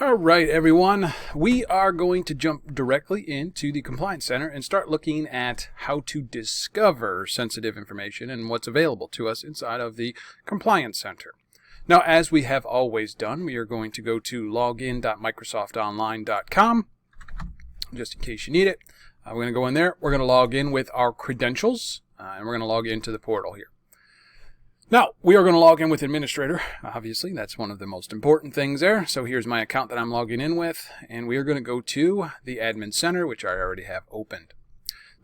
All right, everyone, we are going to jump directly into the Compliance Center and start looking at how to discover sensitive information and what's available to us inside of the Compliance Center. Now, as we have always done, we are going to go to login.microsoftonline.com, just in case you need it. We're going to go in there. We're going to log in with our credentials, and we're going to log into the portal here. Now, we are going to log in with administrator. Obviously, that's one of the most important things there. So here's my account that I'm logging in with, and we are going to go to the admin center, which I already have opened.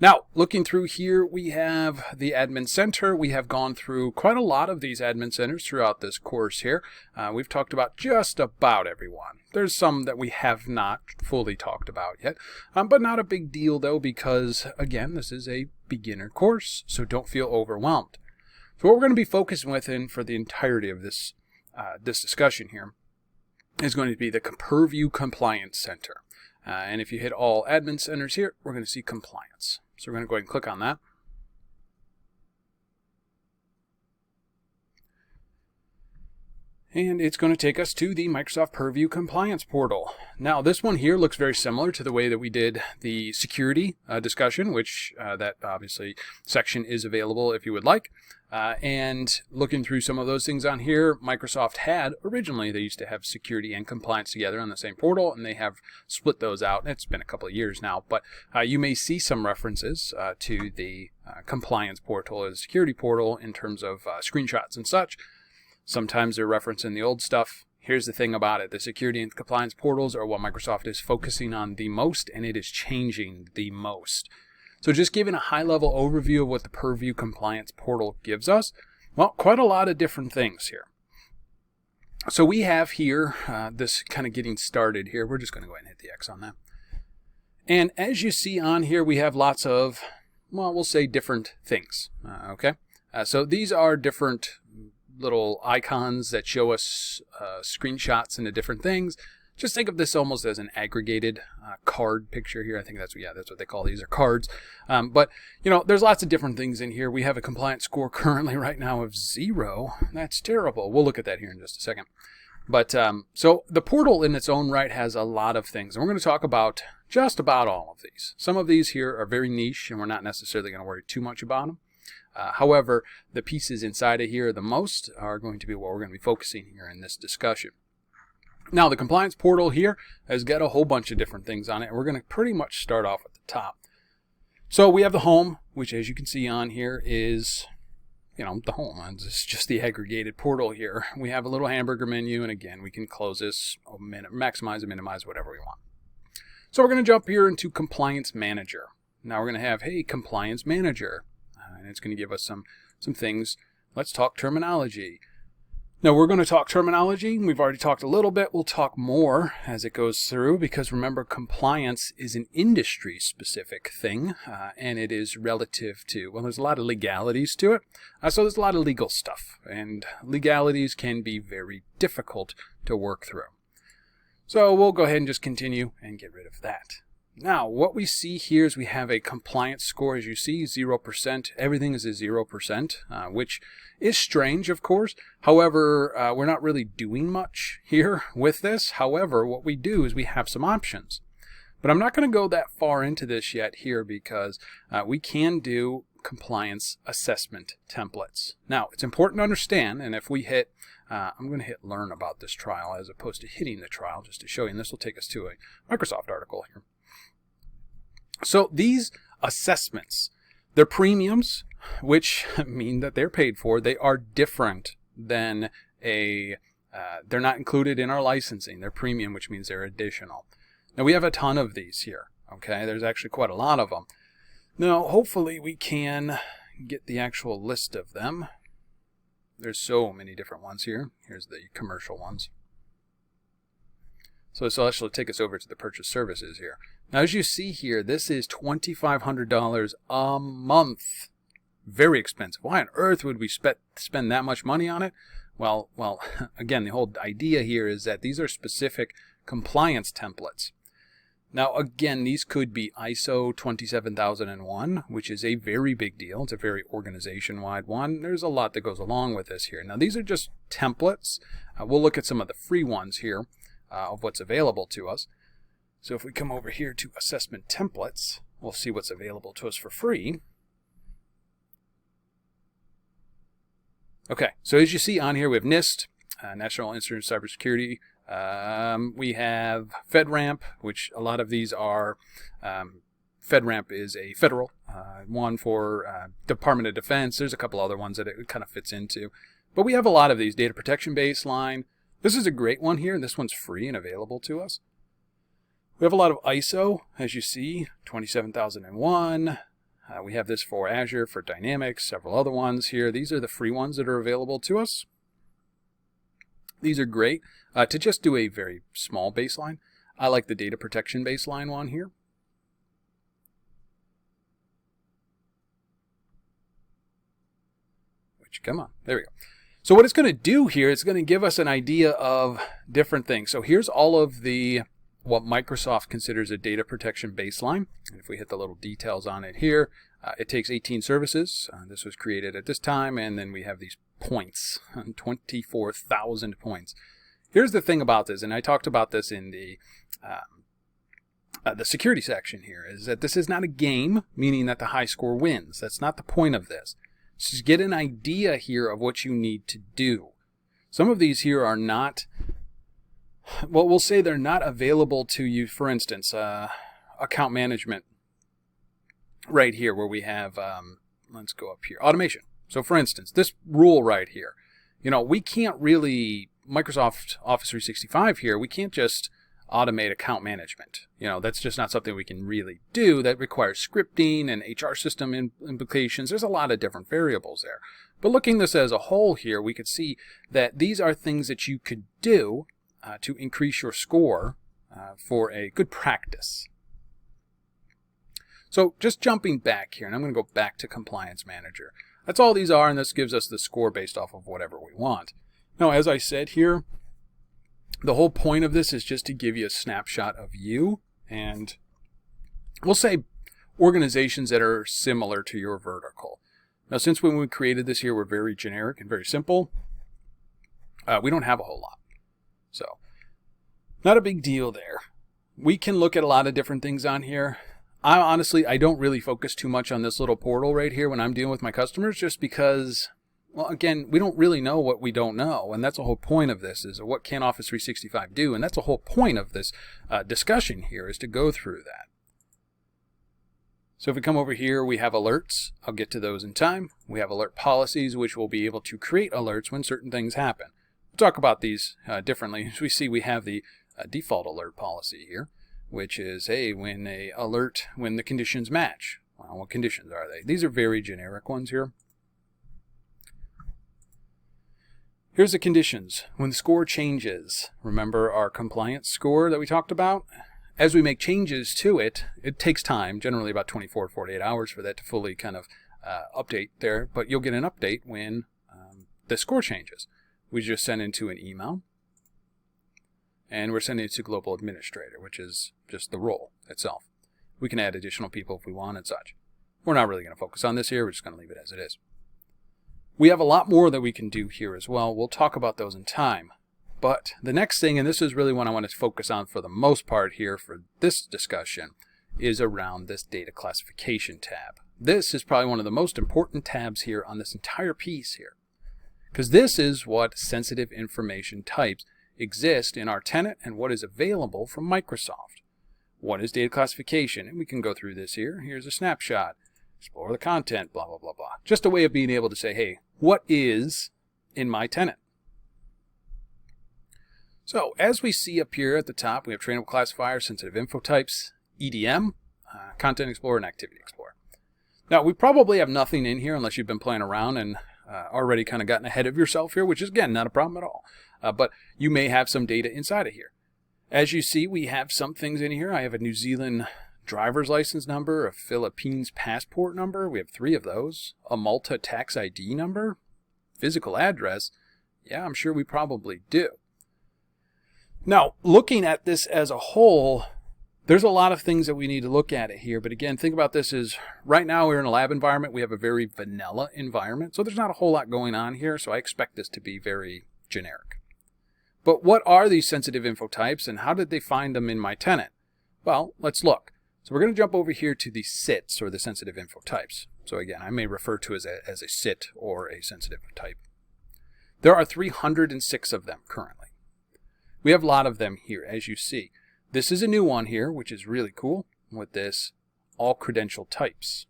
Now, looking through here, we have the admin center. We have gone through quite a lot of these admin centers throughout this course here. We've talked about just about everyone. There's some that we have not fully talked about yet, but not a big deal though, because again, this is a beginner course, so don't feel overwhelmed. So what we're going to be focusing within for the entirety of this discussion here is going to be the Purview Compliance Center. And if you hit all admin centers here, we're going to see compliance. So we're going to go ahead and click on that. And it's going to take us to the Microsoft Purview Compliance Portal. Now, this one here looks very similar to the way that we did the security discussion, which that obviously section is available if you would like. And looking through some of those things on here, Microsoft had originally, they used to have security and compliance together on the same portal, and they have split those out. It's been a couple of years now, but you may see some references to the compliance portal or the security portal in terms of screenshots and such. Sometimes they're referencing the old stuff. Here's the thing about it. The security and compliance portals are what Microsoft is focusing on the most, and it is changing the most. So just giving a high-level overview of what the Purview Compliance Portal gives us, well, quite a lot of different things here. So we have here, this kind of getting started here. We're just going to go ahead and hit the X on that. And as you see on here, we have lots of, well, we'll say different things, okay? So these are different little icons that show us screenshots into different things. Just think of this almost as an aggregated card picture here. I think that's what they call these, are cards. But you know, there's lots of different things in here. We have a compliance score currently right now of 0. That's terrible. We'll look at that here in just a second. But so the portal in its own right has a lot of things, and we're going to talk about just about all of these. Some of these here are very niche, and we're not necessarily going to worry too much about them. However, the pieces inside of here the most are going to be what we're going to be focusing here in this discussion. Now, the compliance portal here has got a whole bunch of different things on it, and we're going to pretty much start off at the top. So we have the home, which as you can see on here is, you know, the home. It's just the aggregated portal here. We have a little hamburger menu, and again, we can close this, maximize and minimize, whatever we want. So we're going to jump here into Compliance Manager. Now we're going to have, hey, Compliance Manager. And it's going to give us some things. Let's talk terminology. Now we're going to talk terminology. We've already talked a little bit. We'll talk more as it goes through, because remember, compliance is an industry specific thing, and it is relative to, well, there's a lot of legalities to it. So there's a lot of legal stuff, and legalities can be very difficult to work through. So we'll go ahead and just continue and get rid of that. Now, what we see here is we have a compliance score, as you see, 0%. Everything is a 0%, which is strange, of course. However, we're not really doing much here with this. However, what we do is we have some options. But I'm not going to go that far into this yet here, because we can do compliance assessment templates. Now, it's important to understand, and if we hit, I'm going to hit learn about this trial as opposed to hitting the trial, just to show you, and this will take us to a Microsoft article here. So these assessments, they're premiums, which mean that they're paid for. They are different than they're not included in our licensing. They're premium, which means they're additional. Now we have a ton of these here, okay? There's actually quite a lot of them. Now hopefully we can get the actual list of them. There's so many different ones here. Here's the commercial ones. So this will actually take us over to the purchase services here. Now, as you see here, this is $2,500 a month. Very expensive. Why on earth would we spend that much money on it? Well, again, the whole idea here is that these are specific compliance templates. Now, again, these could be ISO 27001, which is a very big deal. It's a very organization-wide one. There's a lot that goes along with this here. Now, these are just templates. We'll look at some of the free ones here. of what's available to us. So if we come over here to assessment templates, we'll see what's available to us for free. Okay, so as you see on here, we have NIST, National Institute of Cybersecurity. We have FedRAMP, which a lot of these are, FedRAMP is a federal one for Department of Defense. There's a couple other ones that it kind of fits into. But we have a lot of these. Data Protection Baseline. This is a great one here. This one's free and available to us. We have a lot of ISO, as you see, 27001. We have this for Azure, for Dynamics, several other ones here. These are the free ones that are available to us. These are great to just do a very small baseline. I like the Data Protection Baseline one here. Come on, there we go. So what it's going to do here, it's going to give us an idea of different things. So here's all of what Microsoft considers a data protection baseline. And if we hit the little details on it here, it takes 18 services. This was created at this time, and then we have these points, 24,000 points. Here's the thing about this, and I talked about this in the security section here, is that this is not a game, meaning that the high score wins. That's not the point of this. Just get an idea here of what you need to do. Some of these here are not, well, we'll say they're not available to you. For instance, account management right here where we have, let's go up here, automation. So for instance, this rule right here, we can't really, Microsoft Office 365 here, we can't just automate account management. That's just not something we can really do. That requires scripting and HR system implications. There's a lot of different variables there. But looking this as a whole here, we could see that these are things that you could do to increase your score for a good practice. So just jumping back here, and I'm going to go back to Compliance Manager. That's all these are, and this gives us the score based off of whatever we want. Now, as I said here, the whole point of this is just to give you a snapshot of you, and we'll say organizations that are similar to your vertical. Now, since when we created this here, we're very generic and very simple, we don't have a whole lot. So, not a big deal there. We can look at a lot of different things on here. I don't really focus too much on this little portal right here when I'm dealing with my customers, just because, well, again, we don't really know what we don't know, and that's the whole point of this, is what can Office 365 do, and that's the whole point of this discussion here, is to go through that. So if we come over here, we have alerts. I'll get to those in time. We have alert policies, which will be able to create alerts when certain things happen. We'll talk about these differently. As we see, we have the default alert policy here, which is, hey, when the conditions match. Well, what conditions are they? These are very generic ones here. Here's the conditions. When the score changes, remember our compliance score that we talked about? As we make changes to it, it takes time, generally about 24 to 48 hours for that to fully kind of update there, but you'll get an update when the score changes. We just send into an email, and we're sending it to Global Administrator, which is just the role itself. We can add additional people if we want and such. We're not really going to focus on this here. We're just going to leave it as it is. We have a lot more that we can do here as well. We'll talk about those in time. But the next thing, and this is really what I want to focus on for the most part here for this discussion, is around this data classification tab. This is probably one of the most important tabs here on this entire piece here, because this is what sensitive information types exist in our tenant and what is available from Microsoft. What is data classification? And we can go through this here. Here's a snapshot. Explore the content, blah, blah, blah, blah. Just a way of being able to say, hey, what is in my tenant? So as we see up here at the top, we have trainable classifiers, sensitive info types, EDM, Content Explorer, and Activity Explorer. Now, we probably have nothing in here unless you've been playing around and already kind of gotten ahead of yourself here, which is, again, not a problem at all. But you may have some data inside of here. As you see, we have some things in here. I have a New Zealand driver's license number, a Philippines passport number. We have 3 of those. A Malta tax ID number, physical address. Yeah, I'm sure we probably do. Now, looking at this as a whole, there's a lot of things that we need to look at it here. But again, think about this as right now we're in a lab environment. We have a very vanilla environment. So there's not a whole lot going on here. So I expect this to be very generic. But what are these sensitive info types and how did they find them in my tenant? Well, let's look. So we're going to jump over here to the SITs, or the sensitive info types. So again, I may refer to as a SIT or a sensitive type. There are 306 of them currently. We have a lot of them here, as you see. This is a new one here, which is really cool, with this all credential types.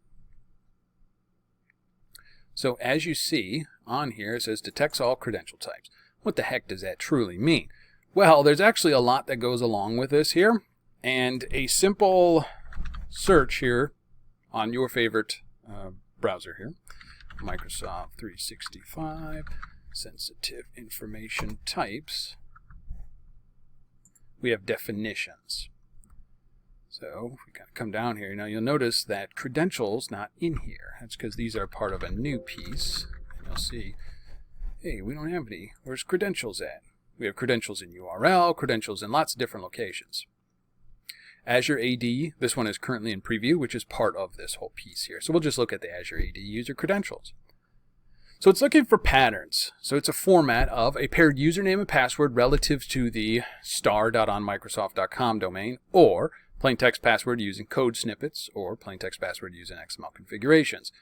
So as you see on here, it says detects all credential types. What the heck does that truly mean? Well, there's actually a lot that goes along with this here, and a simple search here on your favorite browser here, Microsoft 365 sensitive information types, we have definitions. So if we kind of come down here, now you'll notice that credentials not in here. That's because these are part of a new piece. And you'll see, hey, we don't have any. Where's credentials at? We have credentials in URL, credentials in lots of different locations. Azure AD, this one is currently in preview, which is part of this whole piece here. So we'll just look at the Azure AD user credentials. So it's looking for patterns. So it's a format of a paired username and password relative to the star.onmicrosoft.com domain, or plain text password using code snippets, or plain text password using XML configurations.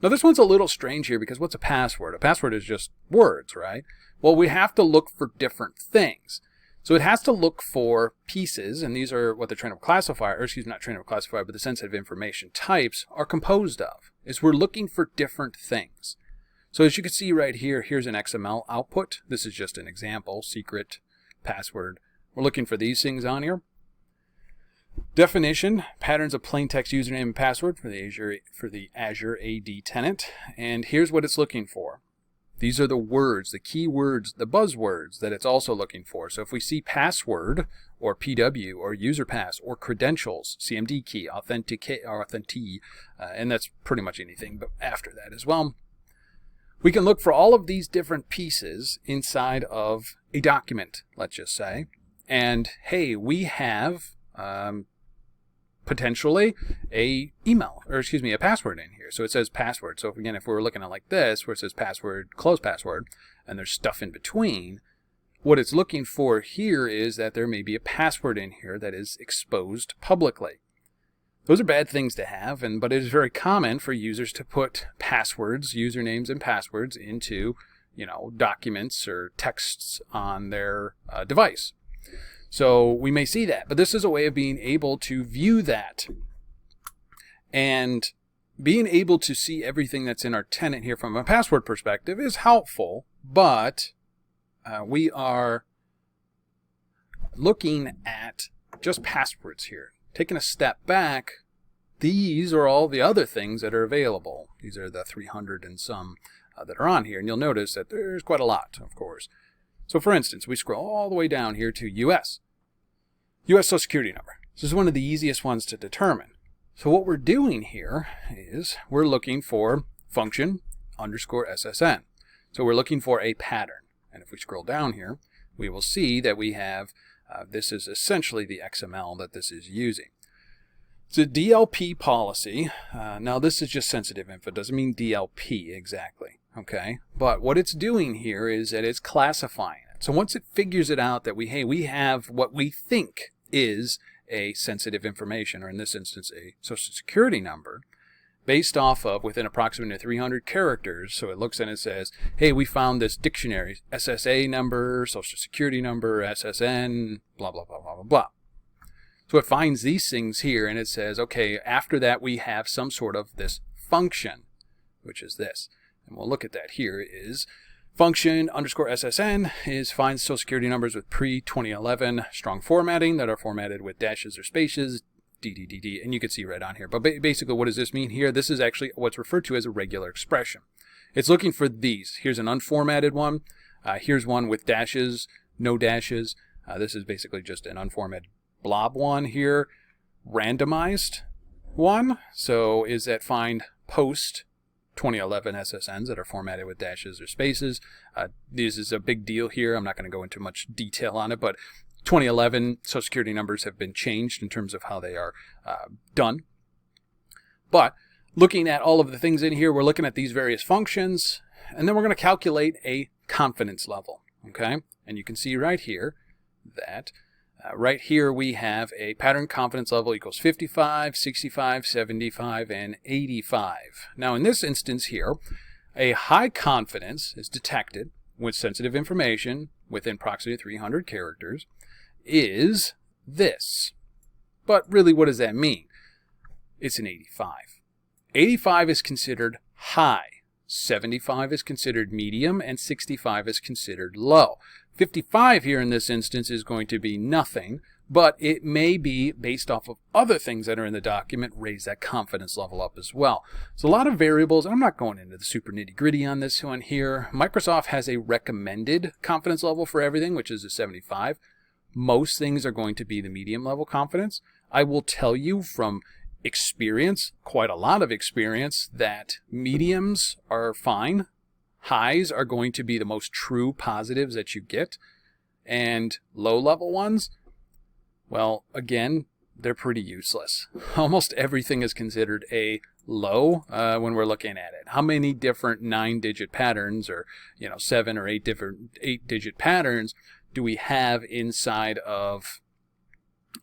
Now this one's a little strange here because what's a password? A password is just words, right? Well, we have to look for different things. So it has to look for pieces, and these are what the trainable classifier, or excuse me, not trainable classifier, but the sensitive information types are composed of, is we're looking for different things. So as you can see right here, here's an XML output. This is just an example, secret, password. We're looking for these things on here. Definition, patterns of plain text username and password for the Azure AD tenant. And here's what it's looking for. These are the words, the keywords, the buzzwords that it's also looking for. So if we see password or PW or user pass or credentials, CMD key, authenticate or authenticate, and that's pretty much anything but after that as well. We can look for all of these different pieces inside of a document, let's just say. And hey, we have potentially a password in here. So it says password. So if we were looking at like this, where it says password, close password, and there's stuff in between, what it's looking for here is that there may be a password in here that is exposed publicly. Those are bad things to have, but it is very common for users to put passwords, usernames and passwords into, documents or texts on their device. So we may see that, but this is a way of being able to view that. And being able to see everything that's in our tenant here from a password perspective is helpful, but we are looking at just passwords here. Taking a step back, these are all the other things that are available. These are the 300 and some that are on here, and you'll notice that there's quite a lot, of course. So for instance, we scroll all the way down here to US Social Security number. This is one of the easiest ones to determine. So what we're doing here is we're looking for function underscore SSN. So we're looking for a pattern. And if we scroll down here, we will see that we have, this is essentially the XML that this is using. It's a DLP policy. Now this is just sensitive info. It doesn't mean DLP exactly. Okay, but what it's doing here is that it's classifying it. So once it figures it out that we have what we think is a sensitive information, or in this instance a social security number, based off of within approximately 300 characters. So it looks and it says, hey, we found this dictionary, SSA number, social security number, SSN, blah, blah, blah, blah, blah, blah. So it finds these things here and it says, okay, after that we have some sort of this function, which is this. And we'll look at that here is function underscore SSN is finds social security numbers with pre-2011 strong formatting that are formatted with dashes or spaces, DDDD, and you can see right on here. But basically, what does this mean here? This is actually what's referred to as a regular expression. It's looking for these. Here's an unformatted one. Here's one with dashes, no dashes. This is basically just an unformatted blob one here. Randomized one. So is that find post 2011 SSNs that are formatted with dashes or spaces. This is a big deal here. I'm not going to go into much detail on it, but 2011 social security numbers have been changed in terms of how they are done. But looking at all of the things in here, we're looking at these various functions, and then we're going to calculate a confidence level. Okay, and you can see right here that right here we have a pattern confidence level equals 55, 65, 75, and 85. Now in this instance here, a high confidence is detected with sensitive information within approximately 300 characters is this. But really, what does that mean? It's an 85. 85 is considered high. 75 is considered medium, and 65 is considered low. 55 here in this instance is going to be nothing, but it may be, based off of other things that are in the document, raise that confidence level up as well. So a lot of variables, and I'm not going into the super nitty-gritty on this one here. Microsoft has a recommended confidence level for everything, which is a 75. Most things are going to be the medium level confidence. I will tell you from experience, quite a lot of experience, that mediums are fine. Highs are going to be the most true positives that you get. And low level ones, well, again, they're pretty useless. Almost everything is considered a low when we're looking at it. How many different 9-digit patterns, or 7 or 8 different 8-digit patterns do we have inside of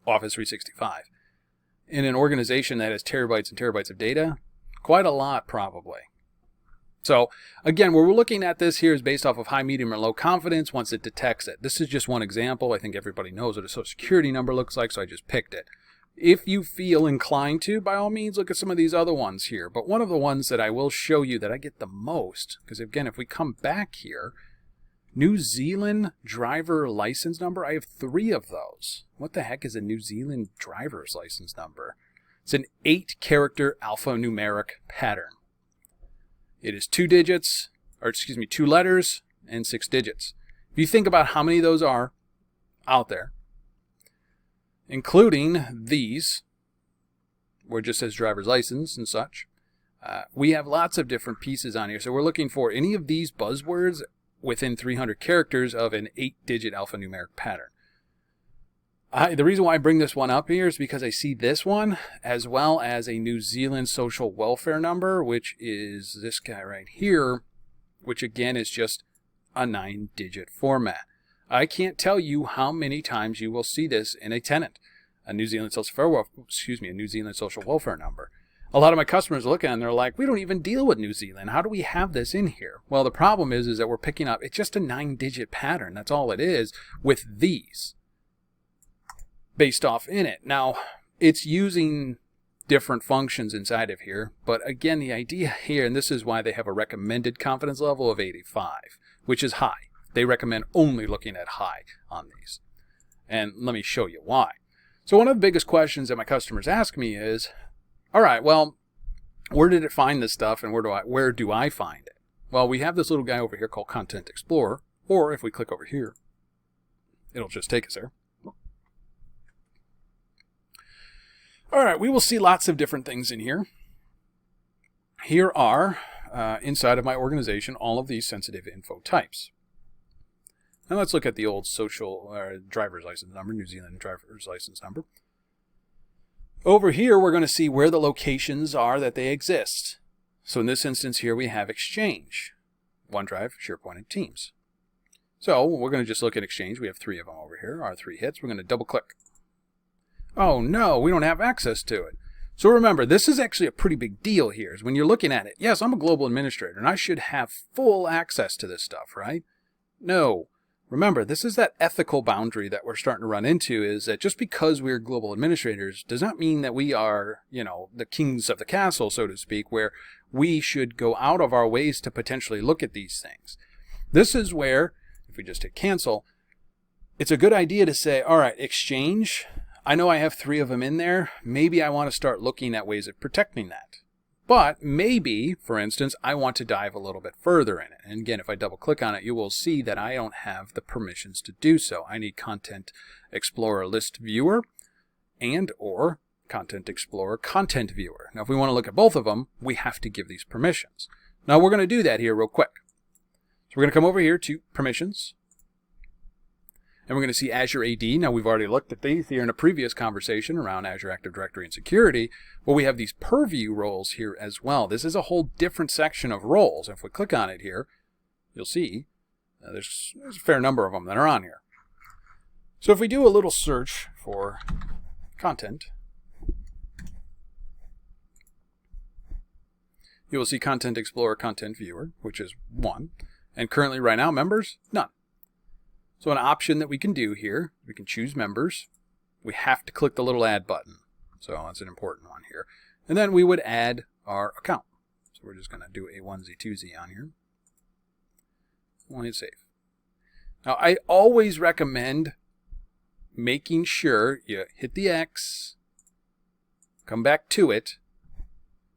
Office 365? In an organization that has terabytes and terabytes of data, quite a lot probably. So again, where we're looking at this here is based off of high, medium, or low confidence once it detects it. This is just one example. I think everybody knows what a social security number looks like, so I just picked it. If you feel inclined to, by all means, look at some of these other ones here. But one of the ones that I will show you that I get the most, because again, if we come back here, New Zealand driver license number, I have 3 of those. What the heck is a New Zealand driver's license number? It's an 8-character alphanumeric pattern. It is 2 digits, or excuse me, 2 letters and 6 digits. If you think about how many of those are out there, including these, where it just says driver's license and such, we have lots of different pieces on here. So we're looking for any of these buzzwords within 300 characters of an 8-digit alphanumeric pattern. The reason why I bring this one up here is because I see this one as well as a New Zealand social welfare number, which is this guy right here, which again is just a 9-digit format. I can't tell you how many times you will see this in a tenant, a New Zealand social welfare number. A lot of my customers look at it and they're like, we don't even deal with New Zealand. How do we have this in here? Well, the problem is that we're picking up, it's just a 9-digit pattern. That's all it is with these based off in it. Now, it's using different functions inside of here. But again, the idea here, and this is why they have a recommended confidence level of 85, which is high. They recommend only looking at high on these. And let me show you why. So one of the biggest questions that my customers ask me is, all right, well, where did it find this stuff, and where do I find it? Well, we have this little guy over here called Content Explorer, or if we click over here, it'll just take us there. All right, we will see lots of different things in here. Here are, inside of my organization, all of these sensitive info types. Now let's look at the old social driver's license number, New Zealand driver's license number. Over here, we're going to see where the locations are that they exist. So in this instance here, we have Exchange, OneDrive, SharePoint, and Teams. So we're going to just look at Exchange. We have 3 of them over here, our 3 hits. We're going to double click. Oh no, we don't have access to it. So remember, this is actually a pretty big deal here. Is when you're looking at it, yes, I'm a global administrator and I should have full access to this stuff, right? No. Remember, this is that ethical boundary that we're starting to run into, is that just because we're global administrators does not mean that we are, the kings of the castle, so to speak, where we should go out of our ways to potentially look at these things. This is where, if we just hit cancel, it's a good idea to say, all right, Exchange, I know I have 3 of them in there. Maybe I want to start looking at ways of protecting that. But maybe, for instance, I want to dive a little bit further in it. And again, if I double click on it, you will see that I don't have the permissions to do so. I need Content Explorer List Viewer and or Content Explorer Content Viewer. Now, if we want to look at both of them, we have to give these permissions. Now, we're going to do that here real quick. So we're going to come over here to Permissions. And we're going to see Azure AD. Now, we've already looked at these here in a previous conversation around Azure Active Directory and security. But we have these purview roles here as well. This is a whole different section of roles. If we click on it here, you'll see There's a fair number of them that are on here. So if we do a little search for content, you will see Content Explorer, Content Viewer, which is 1. And currently right now, members, none. So an option that we can do here, we can choose members. We have to click the little add button. So that's an important one here. And then we would add our account. So we're just going to do a 1Z2Z on here. We'll hit save. Now I always recommend making sure you hit the X, come back to it,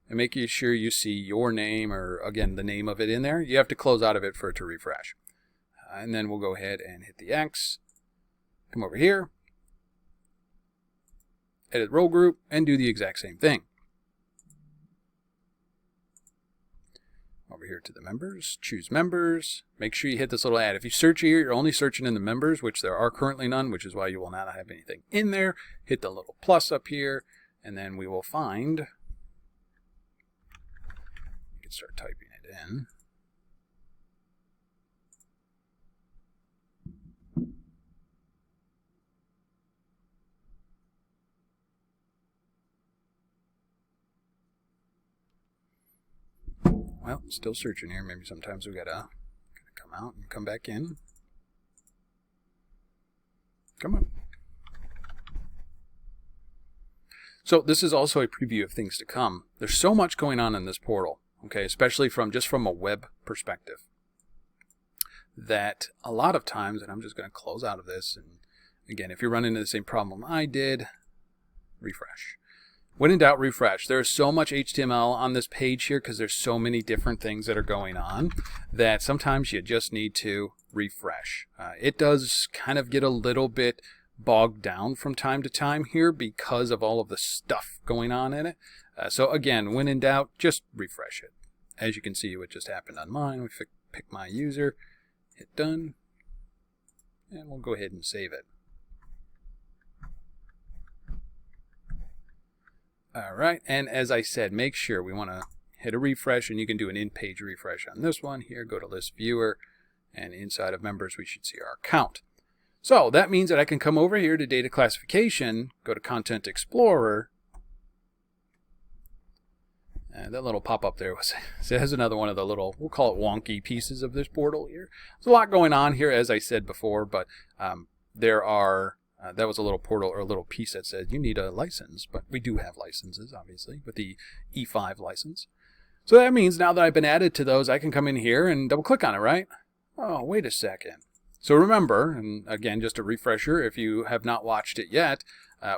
and making sure you see your name, or again the name of it in there. You have to close out of it for it to refresh. And then we'll go ahead and hit the X, come over here, edit role group, and do the exact same thing. Over here to the members, choose members, make sure you hit this little add. If you search here, you're only searching in the members, which there are currently none, which is why you will not have anything in there. Hit the little plus up here, and then we will find, you can start typing it in. Well, still searching here. Maybe sometimes we gotta come out and come back in. Come on. So this is also a preview of things to come. There's so much going on in this portal, okay, especially just from a web perspective, that a lot of times, and I'm just going to close out of this, and again, if you're running into the same problem I did, refresh. When in doubt, refresh. There's so much HTML on this page here because there's so many different things that are going on that sometimes you just need to refresh. It does kind of get a little bit bogged down from time to time here because of all of the stuff going on in it. So again, when in doubt, just refresh it. As you can see, what just happened on mine, we pick my user, hit done, and we'll go ahead and save it. All right, and as I said, make sure we want to hit a refresh, and you can do an in-page refresh on this one here. Go to List Viewer, and inside of Members, we should see our account. So that means that I can come over here to Data Classification, go to Content Explorer, and that little pop-up there has another one of the little, we'll call it wonky pieces of this portal here. There's a lot going on here, as I said before, but there are that was a little portal or a little piece that said you need a license, but we do have licenses, obviously, with the E5 license. So that means now that I've been added to those, I can come in here and double click on it, right? Oh, wait a second. So remember, and again, just a refresher, if you have not watched it yet,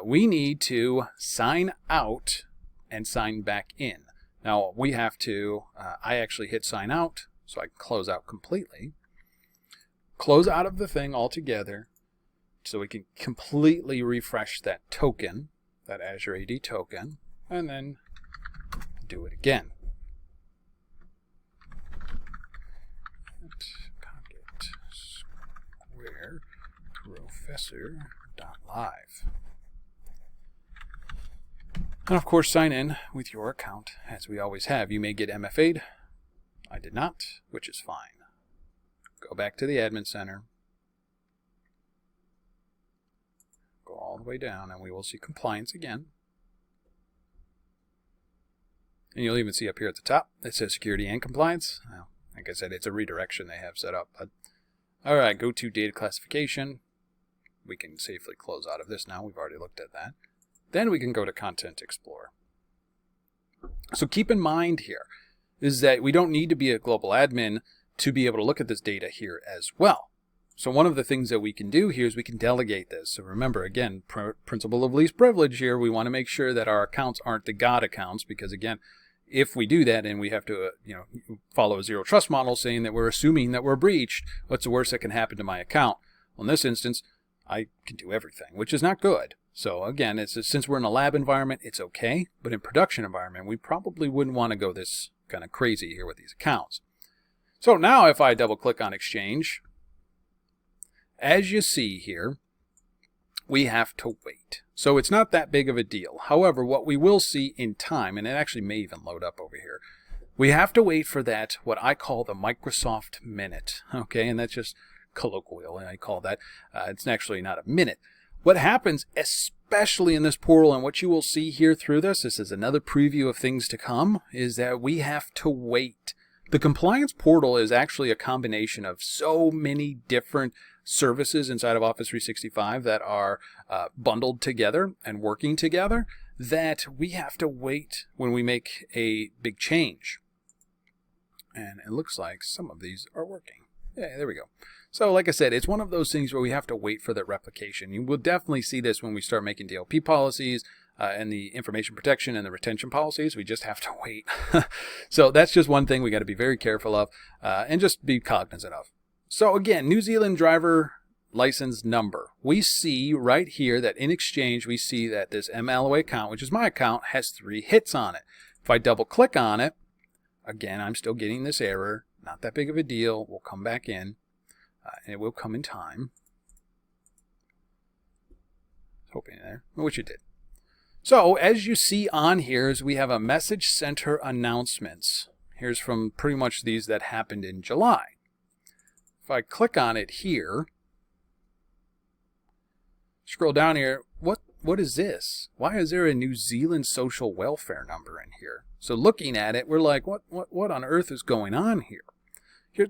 we need to sign out and sign back in. Now we have to, I actually hit sign out, so I can close out completely. Close out of the thing altogether, so we can completely refresh that token, that Azure AD token, and then do it again. Pocket Square Professor.live. And of course, sign in with your account, as we always have. You may get MFA'd. I did not, which is fine. Go back to the Admin Center. Go all the way down, and we will see compliance again. And you'll even see up here at the top, it says security and compliance. Well, like I said, it's a redirection they have set up. But all right, go to data classification. We can safely close out of this now. We've already looked at that. Then we can go to Content Explorer. So keep in mind here is that we don't need to be a global admin to be able to look at this data here as well. So one of the things that we can do here is we can delegate this. So remember, again, principle of least privilege here. We want to make sure that our accounts aren't the God accounts, because again, if we do that and we have to follow a zero trust model saying that we're assuming that we're breached, what's the worst that can happen to my account? Well, in this instance, I can do everything, which is not good. So again, since we're in a lab environment, it's okay. But in production environment, we probably wouldn't want to go this kind of crazy here with these accounts. So now if I double click on Exchange, as you see here, we have to wait. So it's not that big of a deal. However, what we will see in time, and it actually may even load up over here, We have to wait for that, what I call the Microsoft Minute. Okay, and that's just colloquial, I call that. It's actually not a minute. What happens, especially in this portal, and what you will see here through this is another preview of things to come, is that we have to wait. The compliance portal is actually a combination of so many different services inside of Office 365 that are bundled together and working together, that we have to wait when we make a big change. And it looks like some of these are working. Yeah, there we go. So like I said, it's one of those things where we have to wait for that replication. You will definitely see this when we start making DLP policies and the information protection and the retention policies. We just have to wait. So that's just one thing we got to be very careful of and just be cognizant of. So again, New Zealand driver license number. We see right here that in exchange, we see that this MLOA account, which is my account, has 3 hits on it. If I double click on it, again, I'm still getting this error. Not that big of a deal. We'll come back in and it will come in time. Hoping there, which it did. So as you see on here is we have a message center announcements. Here's from pretty much these that happened in July. If I click on it here, scroll down here, what is this? Why is there a New Zealand social welfare number in here? So looking at it, we're like, what on earth is going on here?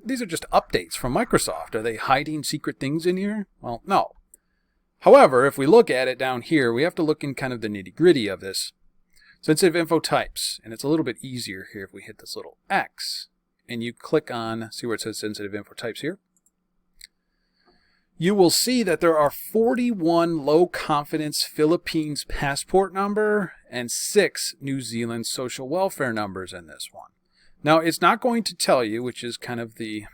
These are just updates from Microsoft. Are they hiding secret things in here? Well, no. However, if we look at it down here, we have to look in kind of the nitty-gritty of this. Sensitive info types, and it's a little bit easier here if we hit this little X, and you click on, see where it says sensitive info types here? You will see that there are 41 low confidence Philippines passport number and 6 New Zealand social welfare numbers in this one. Now, it's not going to tell you, which is kind of the,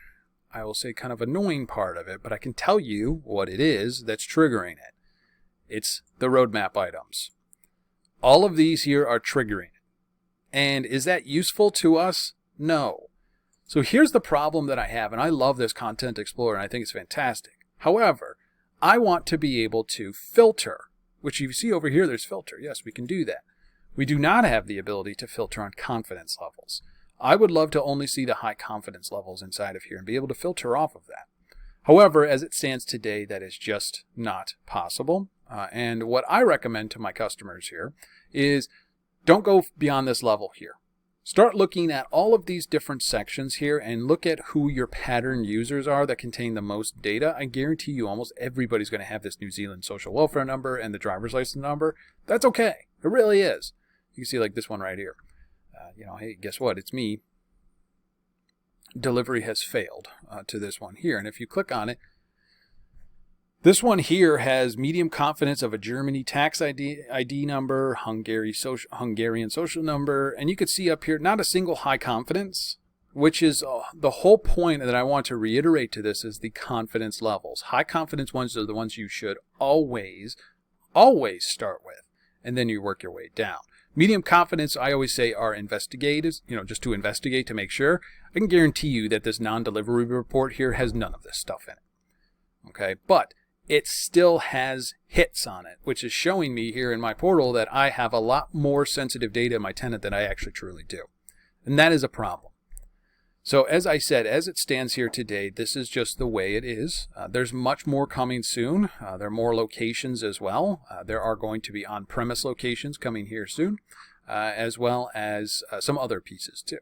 I will say, kind of annoying part of it, but I can tell you what it is that's triggering it. It's the roadmap items. All of these here are triggering it. And is that useful to us? No. So here's the problem that I have, and I love this Content Explorer, and I think it's fantastic. However, I want to be able to filter, which you see over here, there's filter. Yes, we can do that. We do not have the ability to filter on confidence levels. I would love to only see the high confidence levels inside of here and be able to filter off of that. However, as it stands today, that is just not possible. And what I recommend to my customers here is don't go beyond this level here. Start looking at all of these different sections here and look at who your pattern users are that contain the most data. I guarantee you almost everybody's going to have this New Zealand social welfare number and the driver's license number. That's okay. It really is. You can see like this one right here. Hey, guess what? It's me. Delivery has failed to this one here. And if you click on it, this one here has medium confidence of a Germany tax ID number, Hungarian social number, and you can see up here, not a single high confidence, which is the whole point that I want to reiterate to this is the confidence levels. High confidence ones are the ones you should always start with, and then you work your way down. Medium confidence, I always say, are investigators, just to investigate to make sure. I can guarantee you that this non-delivery report here has none of this stuff in it. Okay, but it still has hits on it, which is showing me here in my portal that I have a lot more sensitive data in my tenant than I actually truly do. And that is a problem. So as I said, as it stands here today, this is just the way it is. There's much more coming soon. There are more locations as well. There are going to be on-premise locations coming here soon, as well as some other pieces too.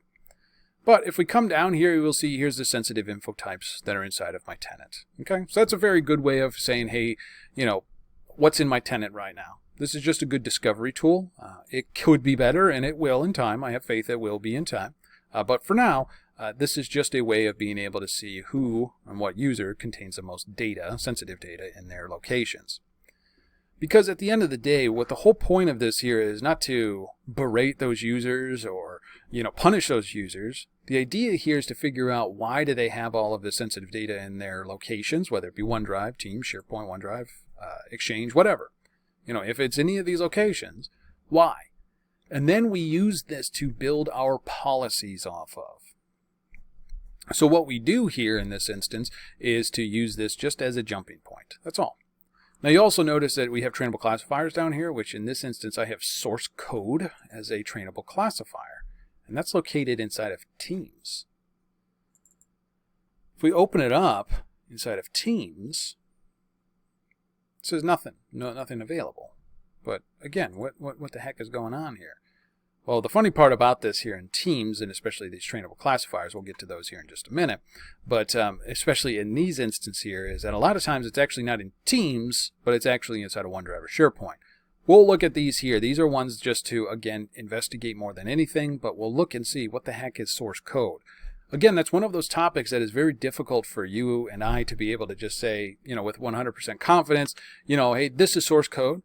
But if we come down here, you will see here's the sensitive info types that are inside of my tenant. Okay, so that's a very good way of saying, hey, what's in my tenant right now? This is just a good discovery tool. It could be better, and it will in time. I have faith it will be in time. But for now, this is just a way of being able to see who and what user contains the most data, sensitive data, in their locations. Because at the end of the day, what the whole point of this here is not to berate those users or, punish those users. The idea here is to figure out why do they have all of this sensitive data in their locations, whether it be OneDrive, Teams, SharePoint, OneDrive, Exchange, whatever. If it's any of these locations, why? And then we use this to build our policies off of. So what we do here in this instance is to use this just as a jumping point. That's all. Now you also notice that we have trainable classifiers down here, which in this instance I have source code as a trainable classifier. and that's located inside of Teams. If we open it up inside of Teams, it says nothing, nothing available. But again, what the heck is going on here? Well, the funny part about this here in Teams, and especially these trainable classifiers, we'll get to those here in just a minute, but especially in these instances here, is that a lot of times it's actually not in Teams, but it's actually inside of OneDrive or SharePoint. We'll look at these here. These are ones just to, again, investigate more than anything, but we'll look and see what the heck is source code. Again, that's one of those topics that is very difficult for you and I to be able to just say, with 100% confidence, hey, this is source code.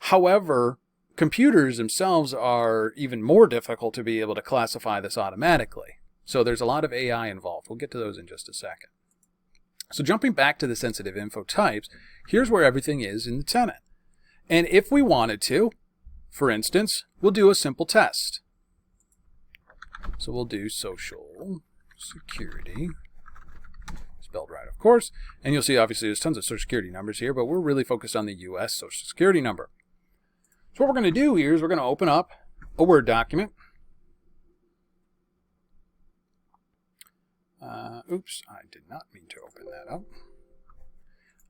However, computers themselves are even more difficult to be able to classify this automatically. So there's a lot of AI involved. We'll get to those in just a second. So jumping back to the sensitive info types, here's where everything is in the tenant. And if we wanted to, for instance, we'll do a simple test. So we'll do social security, spelled right, of course. And you'll see, obviously, there's tons of social security numbers here, but we're really focused on the U.S. social security number. So what we're going to do here is we're going to open up a Word document. Oops, I did not mean to open that up.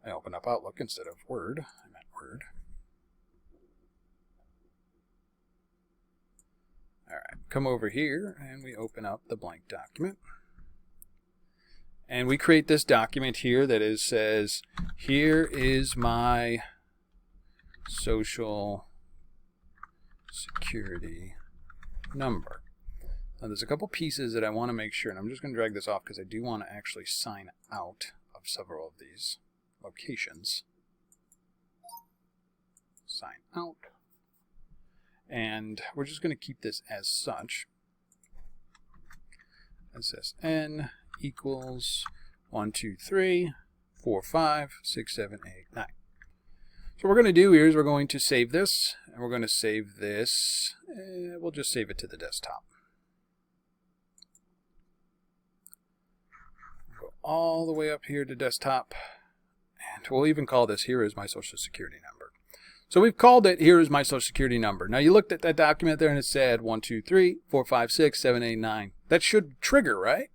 I opened up Outlook instead of Word. I meant Word. All right, come over here and we open up the blank document. And we create this document here that says, here is my social security number. Now there's a couple pieces that I want to make sure, and I'm just going to drag this off because I do want to actually sign out of several of these locations. Sign out. And we're just going to keep this as such. SSN equals 1, 2, 3, 4, 5, 6, 7, 8, 9. So what we're going to do here is we're going to save this, and we're going to save this. We'll just save it to the desktop. Go all the way up here to desktop, and we'll even call this, here is my social security number. So we've called it, here is my social security number. Now you looked at that document there and it said 1, 2, 3, 4, 5, 6, 7, 8, 9. That should trigger, right?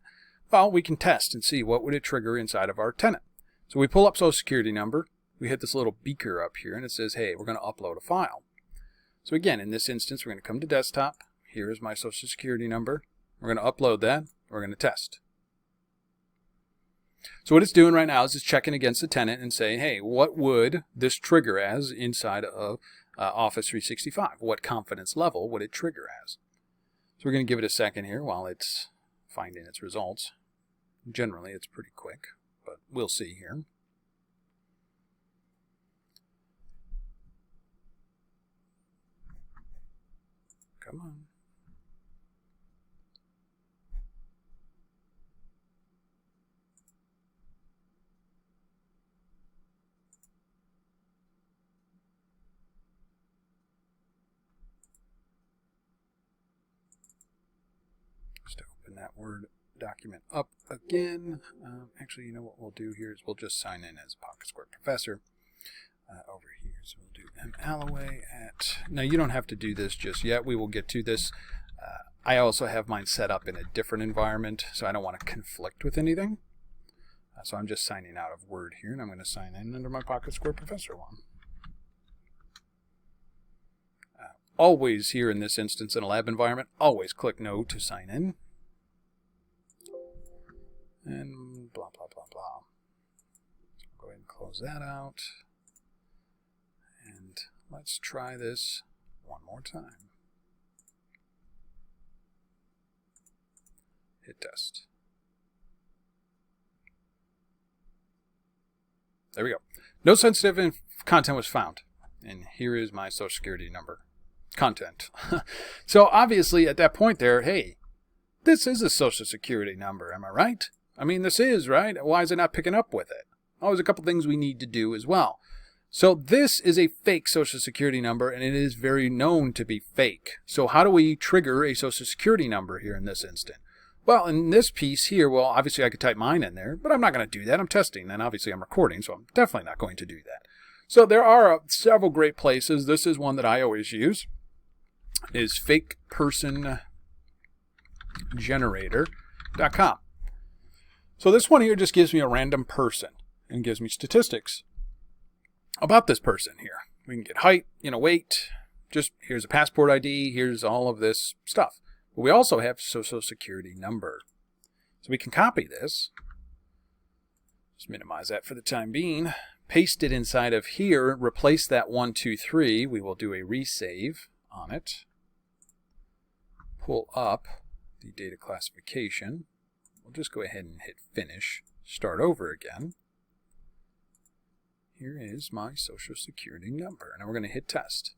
Well, we can test and see what would it trigger inside of our tenant. So we pull up social security number. We hit this little beaker up here and it says, hey, we're going to upload a file. So again, in this instance, we're going to come to desktop. Here is my social security number. We're going to upload that. We're going to test. So what it's doing right now is it's checking against the tenant and saying, hey, what would this trigger as inside of Office 365? What confidence level would it trigger as? So we're going to give it a second here while it's finding its results. Generally, it's pretty quick, but we'll see here. Come on. Just open that Word document up again. Actually, you know what we'll do here is we'll just sign in as Pocket Square Professor over here. So we'll do M. Alloway at... Now, you don't have to do this just yet. We will get to this. I also have mine set up in a different environment, so I don't want to conflict with anything. So I'm just signing out of Word here, and I'm going to sign in under my Pocket Square Professor one. Always here in this instance in a lab environment, always click No to sign in. And blah, blah, blah, blah. Go ahead and close that out. And let's try this one more time. Hit test. There we go. No sensitive content was found. And here is my social security number. Content. So obviously at that point there, hey, this is a social security number, am I right? I mean, this is, right? Why is it not picking up with it? Oh, there's a couple things we need to do as well. So this is a fake social security number, and it is very known to be fake. So how do we trigger a social security number here in this instant? Well, in this piece here, well, obviously I could type mine in there, but I'm not going to do that. I'm testing, and obviously I'm recording, so I'm definitely not going to do that. So there are several great places. This is one that I always use, is fake person generator.com. So this one here just gives me a random person and gives me statistics about this person here. We can get height, weight, just here's a passport ID, here's all of this stuff. But we also have social security number. So we can copy this. Just minimize that for the time being. Paste it inside of here, replace that 1, 2, 3. We will do a resave on it. Pull up the data classification. We'll just go ahead and hit finish. Start over again. Here is my social security number. Now we're going to hit test.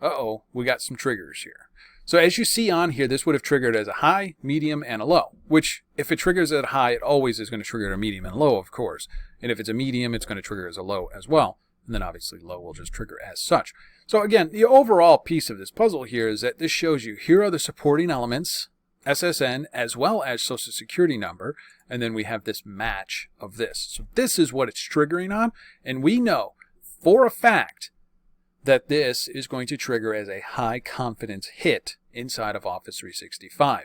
Uh-oh, we got some triggers here. So as you see on here, this would have triggered as a high, medium, and a low, which if it triggers at a high, it always is going to trigger at a medium and low, of course. And if it's a medium, it's going to trigger as a low as well. And then obviously low will just trigger as such. So again, the overall piece of this puzzle here is that this shows you here are the supporting elements, SSN, as well as social security number. And then we have this match of this. So this is what it's triggering on. And we know for a fact that this is going to trigger as a high confidence hit inside of Office 365.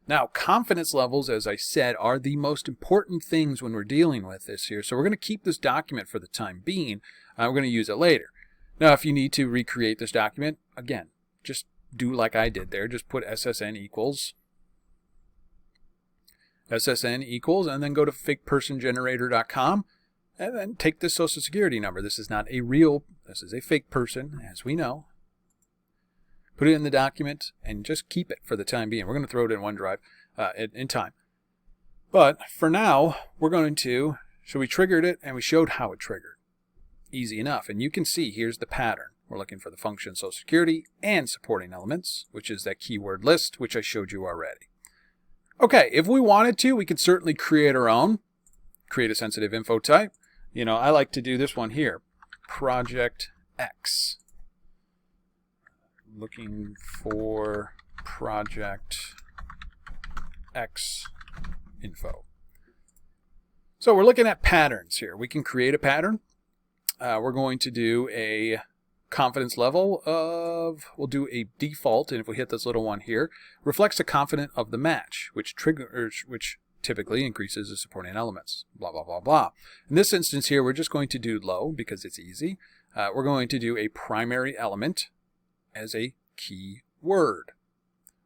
Now, confidence levels, as I said, are the most important things when we're dealing with this here. So we're going to keep this document for the time being. We're going to use it later. Now, if you need to recreate this document, again, just do like I did there. Just put SSN equals, and then go to fakepersongenerator.com. And then take this social security number. This is not a real, this is a fake person, as we know. Put it in the document and just keep it for the time being. We're going to throw it in OneDrive in time. But for now, we're going to, so we triggered it and we showed how it triggered. Easy enough. And you can see here's the pattern. We're looking for the function social security and supporting elements, which is that keyword list, which I showed you already. Okay, if we wanted to, we could certainly create our own, create a sensitive info type. I like to do this one here, Project X. Looking for Project X info. So we're looking at patterns here. We can create a pattern. We're going to do a confidence level of, we'll do a default, and if we hit this little one here, reflects the confidence of the match, which typically increases the supporting elements, blah, blah, blah, blah. In this instance here, we're just going to do low because it's easy. We're going to do a primary element as a key word.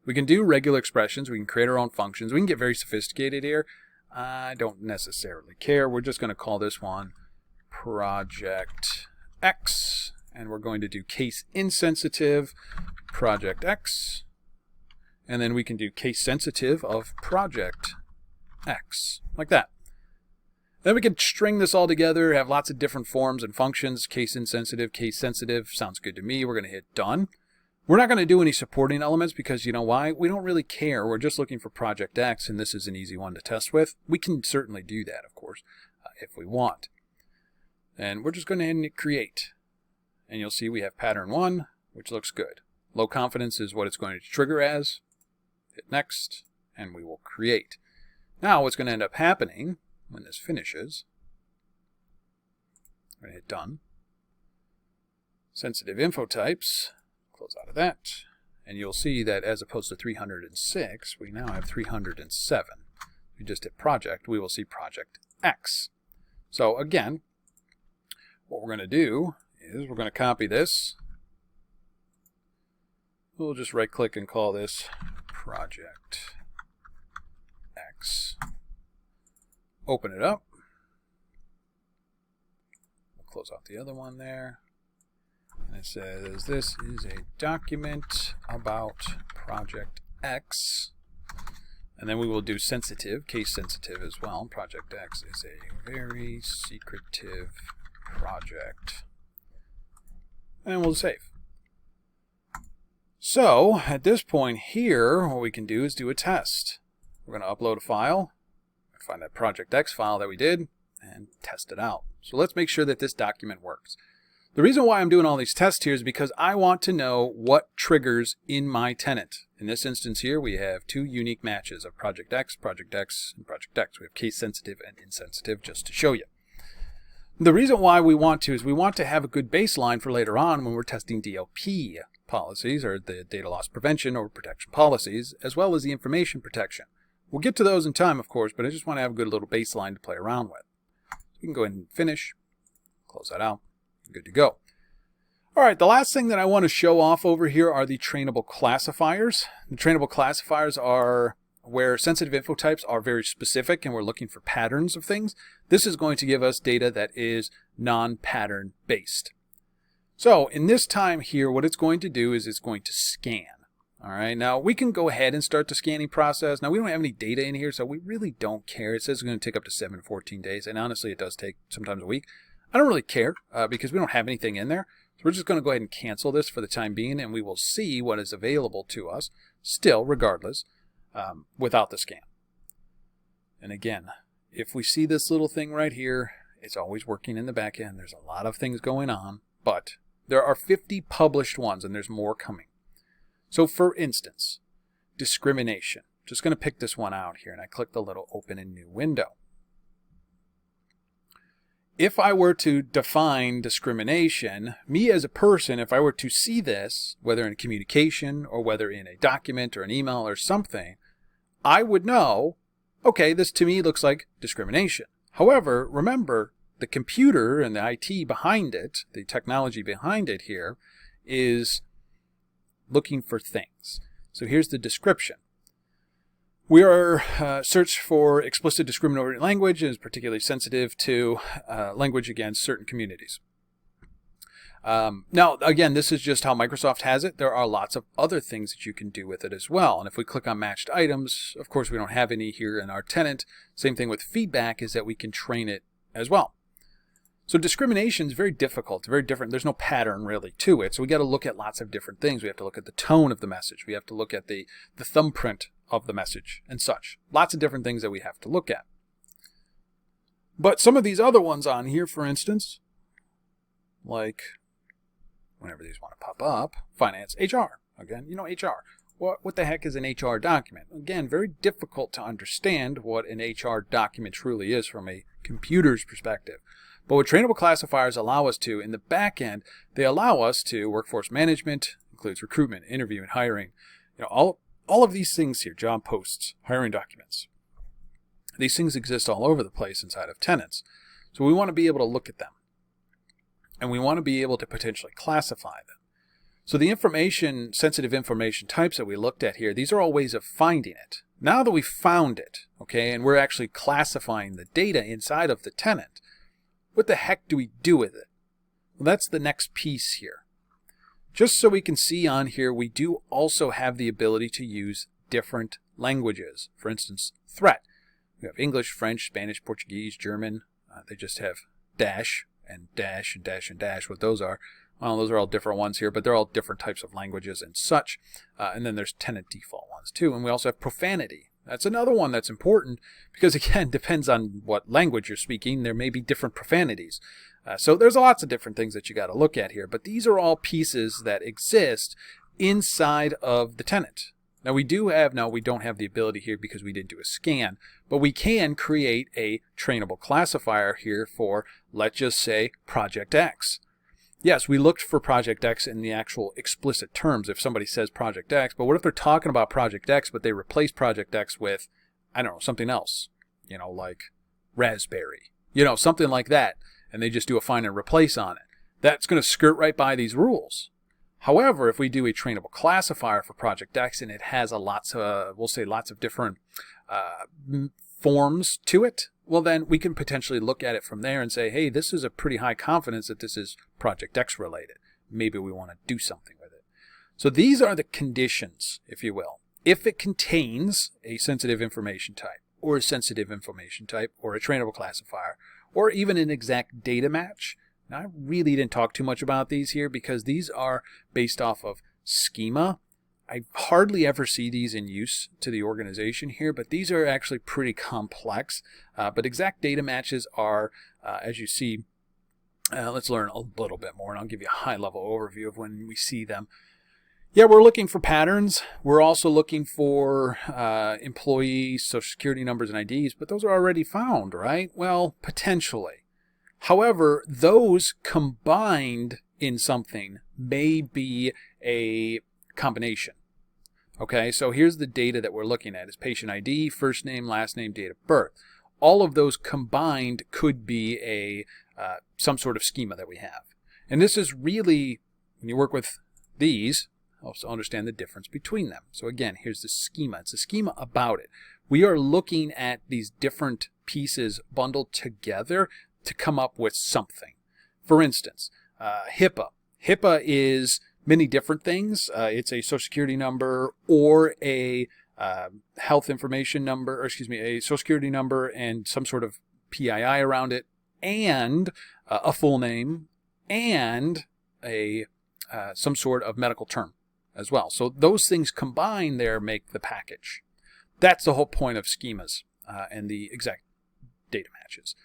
We can do regular expressions. We can create our own functions. We can get very sophisticated here. I don't necessarily care. We're just going to call this one Project X, and we're going to do case insensitive Project X, and then we can do case sensitive of Project X, like that. Then we can string this all together, have lots of different forms and functions, case insensitive, case sensitive, sounds good to me. We're going to hit done. We're not going to do any supporting elements because you know why? We don't really care. We're just looking for Project X, and this is an easy one to test with. We can certainly do that, of course, if we want. And we're just going to hit create. And you'll see we have pattern 1, which looks good. Low confidence is what it's going to trigger as. Hit next, and we will create. Now what's going to end up happening when this finishes, I'm going to hit done. Sensitive info types, close out of that, and you'll see that as opposed to 306, we now have 307. If we just hit project, we will see Project X. So again, what we're going to do is we're going to copy this. We'll just right click and call this Project X. Open it up. We'll close out the other one there. And it says this is a document about Project X. And then we will do sensitive, case sensitive as well. Project X is a very secretive project. And we'll save. So at this point here, what we can do is do a test. We're going to upload a file, find that Project X file that we did, and test it out. So let's make sure that this document works. The reason why I'm doing all these tests here is because I want to know what triggers in my tenant. In this instance here, we have 2 unique matches of Project X, and Project X. We have case sensitive and insensitive just to show you. The reason why we want to is we want to have a good baseline for later on when we're testing DLP policies, or the data loss prevention or protection policies, as well as the information protection. We'll get to those in time, of course, but I just want to have a good little baseline to play around with. You can go ahead and finish, close that out, good to go. All right, the last thing that I want to show off over here are the trainable classifiers. The trainable classifiers are where sensitive info types are very specific and we're looking for patterns of things. This is going to give us data that is non-pattern based. So in this time here, what it's going to do is it's going to scan. All right, now we can go ahead and start the scanning process. Now we don't have any data in here, so we really don't care. It says it's going to take up to 7 to 14 days, and honestly it does take sometimes a week. I don't really care because we don't have anything in there. So we're just going to go ahead and cancel this for the time being, and we will see what is available to us still, regardless, without the scan. And again, if we see this little thing right here, it's always working in the back end. There's a lot of things going on, but there are 50 published ones, and there's more coming. So for instance, discrimination. Just going to pick this one out here, and I click the little open in new window. If I were to define discrimination, me as a person, if I were to see this, whether in communication or whether in a document or an email or something, I would know, okay, this to me looks like discrimination. However, remember, the computer and the IT behind it, the technology behind it here, is looking for things. So here's the description. We are searched for explicit discriminatory language and is particularly sensitive to language against certain communities. Now, again, this is just how Microsoft has it. There are lots of other things that you can do with it as well. And if we click on matched items, of course, we don't have any here in our tenant. Same thing with feedback is that we can train it as well. So discrimination is very difficult. It's very different. There's no pattern really to it. So we got to look at lots of different things. We have to look at the tone of the message. We have to look at the thumbprint of the message and such. Lots of different things that we have to look at. But some of these other ones on here, for instance, like whenever these want to pop up, finance, HR. Again, you know, HR. What the heck is an HR document? Again, very difficult to understand what an HR document truly is from a computer's perspective. But what trainable classifiers allow us to, in the back end, they allow us to workforce management, includes recruitment, interview, and hiring. You know, all of these things here, job posts, hiring documents. These things exist all over the place inside of tenants. So we want to be able to look at them. And we want to be able to potentially classify them. So the sensitive information types that we looked at here, these are all ways of finding it. Now that we've found it, okay, and we're actually classifying the data inside of the tenant, what the heck do we do with it? Well, that's the next piece here. Just so we can see on here, we do also have the ability to use different languages. For instance, threat. We have English, French, Spanish, Portuguese, German. They just have dash and dash and dash and dash, what those are. Well, those are all different ones here, but they're all different types of languages and such. And then there's tenant default ones too. And we also have profanity. That's another one that's important because, again, depends on what language you're speaking. There may be different profanities. So there's lots of different things that you got to look at here. But these are all pieces that exist inside of the tenant. Now, we don't have the ability here because we didn't do a scan, but we can create a trainable classifier here for, let's just say, Project X. Yes, we looked for Project X in the actual explicit terms if somebody says Project X, but what if they're talking about Project X, but they replace Project X with, I don't know, something else, you know, like Raspberry, you know, something like that, and they just do a find and replace on it. That's going to skirt right by these rules. However, if we do a trainable classifier for Project X and it has lots of different forms to it, well, then we can potentially look at it from there and say, hey, this is a pretty high confidence that this is Project X related. Maybe we want to do something with it. So these are the conditions, if you will. If it contains a sensitive information type or a sensitive information type or a trainable classifier or even an exact data match. Now, I really didn't talk too much about these here because these are based off of schema. I hardly ever see these in use to the organization here, but these are actually pretty complex. But exact data matches are, as you see, let's learn a little bit more, and I'll give you a high-level overview of when we see them. Yeah, we're looking for patterns. We're also looking for employee social security numbers and IDs, but those are already found, right? Well, potentially. However, those combined in something may be a combination. Okay, so here's the data that we're looking at is patient ID, first name, last name, date of birth. All of those combined could be a some sort of schema that we have. And this is really, when you work with these, also understand the difference between them. So again, here's the schema. It's a schema about it. We are looking at these different pieces bundled together to come up with something. For instance, HIPAA. HIPAA is many different things. It's a social security number or a health information number, or excuse me, a social security number and some sort of PII around it, and a full name, and a some sort of medical term as well. So those things combined there make the package. That's the whole point of schemas and the exact data matches.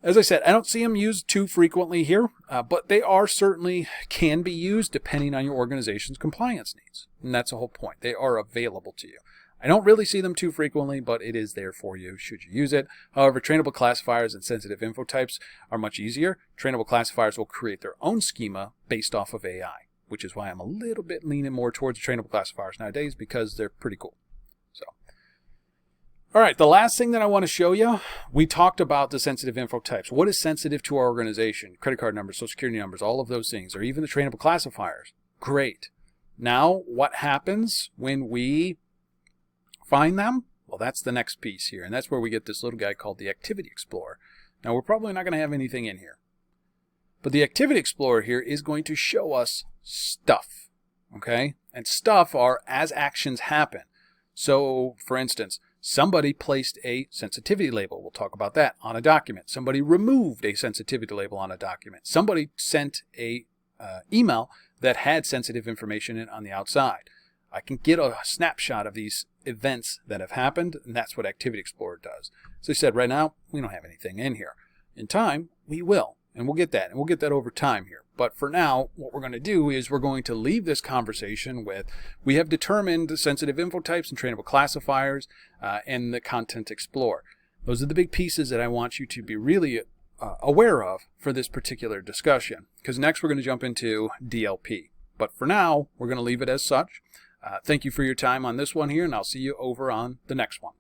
As I said, I don't see them used too frequently here, but they are certainly can be used depending on your organization's compliance needs. And that's the whole point. They are available to you. I don't really see them too frequently, but it is there for you should you use it. However, trainable classifiers and sensitive info types are much easier. Trainable classifiers will create their own schema based off of AI, which is why I'm a little bit leaning more towards trainable classifiers nowadays because they're pretty cool. So, all right, the last thing that I want to show you, we talked about the sensitive info types. What is sensitive to our organization? Credit card numbers, social security numbers, all of those things, or even the trainable classifiers. Great. Now, what happens when we find them? Well, that's the next piece here, and that's where we get this little guy called the Activity Explorer. Now, we're probably not going to have anything in here, but the Activity Explorer here is going to show us stuff, okay? And stuff are as actions happen. So, for instance, somebody placed a sensitivity label, we'll talk about that, on a document. Somebody removed a sensitivity label on a document. Somebody sent a email that had sensitive information in on the outside. I can get a snapshot of these events that have happened, and that's what Activity Explorer does. As I said, right now, we don't have anything in here. In time, we will, and we'll get that, and we'll get that over time here. But for now, what we're going to do is we're going to leave this conversation with, we have determined sensitive info types and trainable classifiers and the Content Explorer. Those are the big pieces that I want you to be really aware of for this particular discussion, because next we're going to jump into DLP. But for now, we're going to leave it as such. Thank you for your time on this one here, and I'll see you over on the next one.